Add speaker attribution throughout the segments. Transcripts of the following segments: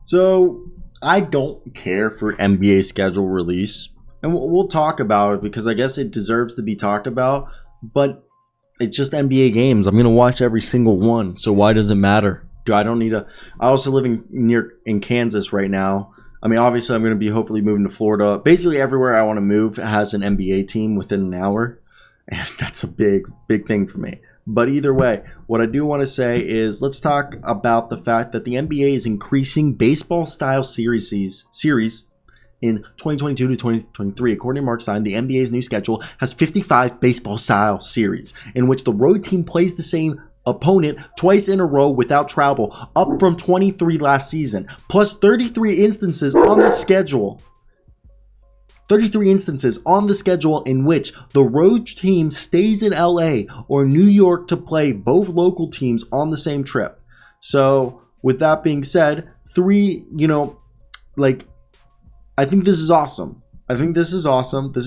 Speaker 1: So I don't care for NBA schedule release, and we'll talk about it because I guess it deserves to be talked about. But it's just NBA games. I'm gonna watch every single one. So why does it matter? I don't need a. I also live in Kansas right now. I mean, obviously, I'm going to be hopefully moving to Florida. Basically, everywhere I want to move has an NBA team within an hour, and that's a big thing for me. But either way, what I do want to say is let's talk about the fact that the NBA is increasing baseball-style series in 2022 to 2023. According to Mark Stein, the NBA's new schedule has 55 baseball-style series in which the road team plays the same opponent twice in a row without travel, up from 23 last season, plus 33 instances on the schedule. 33 instances on the schedule in which the road team stays in LA or New York to play both local teams on the same trip. So, with that being said, I think this is awesome. This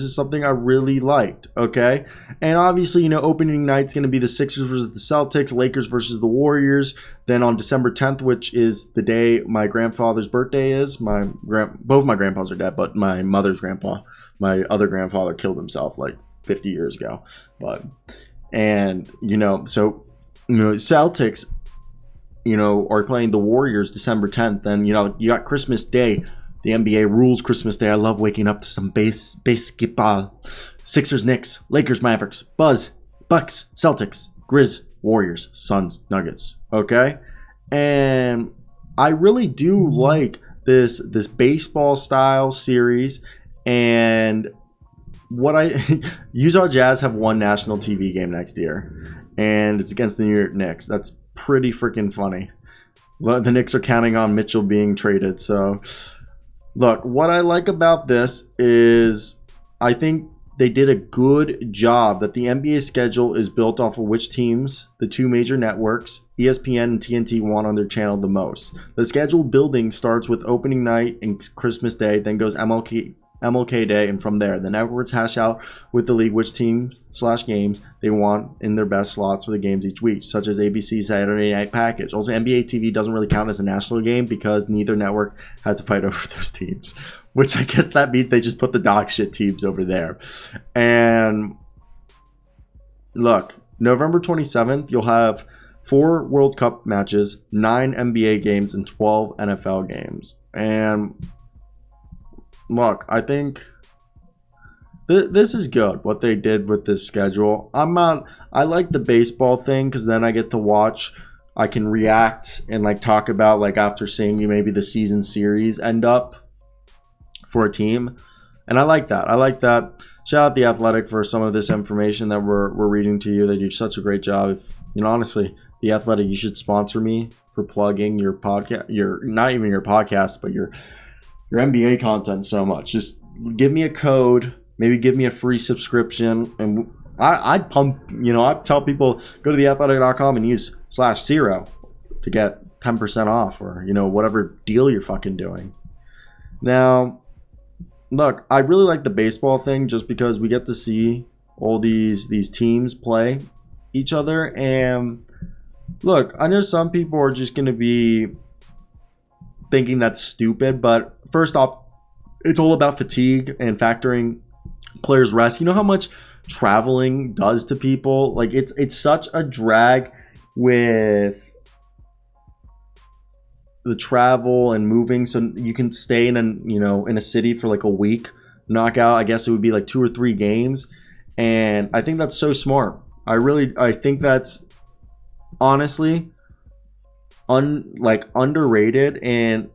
Speaker 1: is something I really liked, okay? And obviously, opening night's going to be the Sixers versus the Celtics, Lakers versus the Warriors. Then on December 10th, which is the day my grandfather's birthday is, both my grandpas are dead, but my mother's grandpa, my other grandfather killed himself like 50 years ago. Celtics, are playing the Warriors December 10th. Then, you got Christmas Day. The NBA rules Christmas Day. I love waking up to some basketball. Sixers, Knicks, Lakers, Mavericks, Bucks, Celtics, Grizz, Warriors, Suns, Nuggets. Okay? And I really do like this baseball style series. And Utah Jazz have one national TV game next year. And it's against the New York Knicks. That's pretty freaking funny. Well, the Knicks are counting on Mitchell being traded, so... Look, what I like about this is I think they did a good job that the NBA schedule is built off of which teams the two major networks, ESPN and TNT, want on their channel the most. The schedule building starts with opening night and Christmas Day, then goes MLK Day, and from there, the networks hash out with the league which teams/games they want in their best slots for the games each week, such as ABC's Saturday Night Package. Also, NBA TV doesn't really count as a national game because neither network had to fight over those teams, which I guess that means they just put the dog shit teams over there. And look, November 27th, you'll have 4 World Cup matches, 9 NBA games, and 12 NFL games. And look, I think this is good, what they did with this schedule. I like the baseball thing because then I get to watch. I can react and talk about after seeing maybe the season series end up for a team. And I like that. Shout out The Athletic for some of this information that we're reading to you. They do such a great job. Honestly, The Athletic, you should sponsor me for plugging your podcast, not even your podcast, but your NBA content so much. Just give me a code, maybe give me a free subscription, and I'd pump, I'd tell people go to theathletic.com and use /0 to get 10% off or, whatever deal you're fucking doing. Now, look, I really like the baseball thing just because we get to see all these teams play each other. And look, I know some people are just going to be thinking that's stupid, but first off, it's all about fatigue and factoring players' rest. You know how much traveling does to people? It's such a drag with the travel and moving. So you can stay in a city for a week, knock out, I guess it would be 2 or 3 games. And I think that's so smart. I think that's honestly underrated. And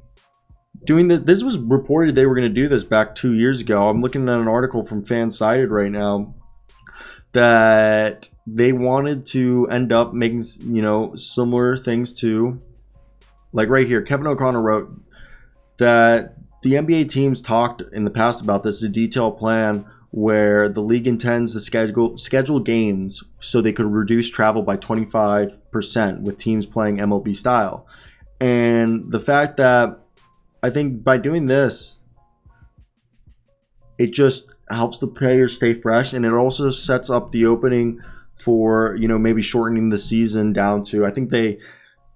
Speaker 1: doing this was reported they were going to do this back 2 years ago. I'm looking at an article from Fansided right now that they wanted to end up making similar things to, right here, Kevin O'Connor wrote that the NBA teams talked in the past about this, a detailed plan where the league intends to schedule games so they could reduce travel by 25% with teams playing MLB style. And the fact that I think by doing this, it just helps the players stay fresh, and it also sets up the opening for maybe shortening the season down to, I think they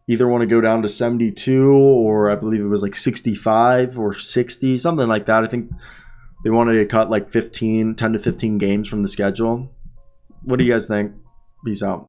Speaker 1: either want to go down to 72, or I believe it was like 65 or 60, something like that. I think they wanted to cut like 10 to 15 games from the schedule. What do you guys think? Peace out.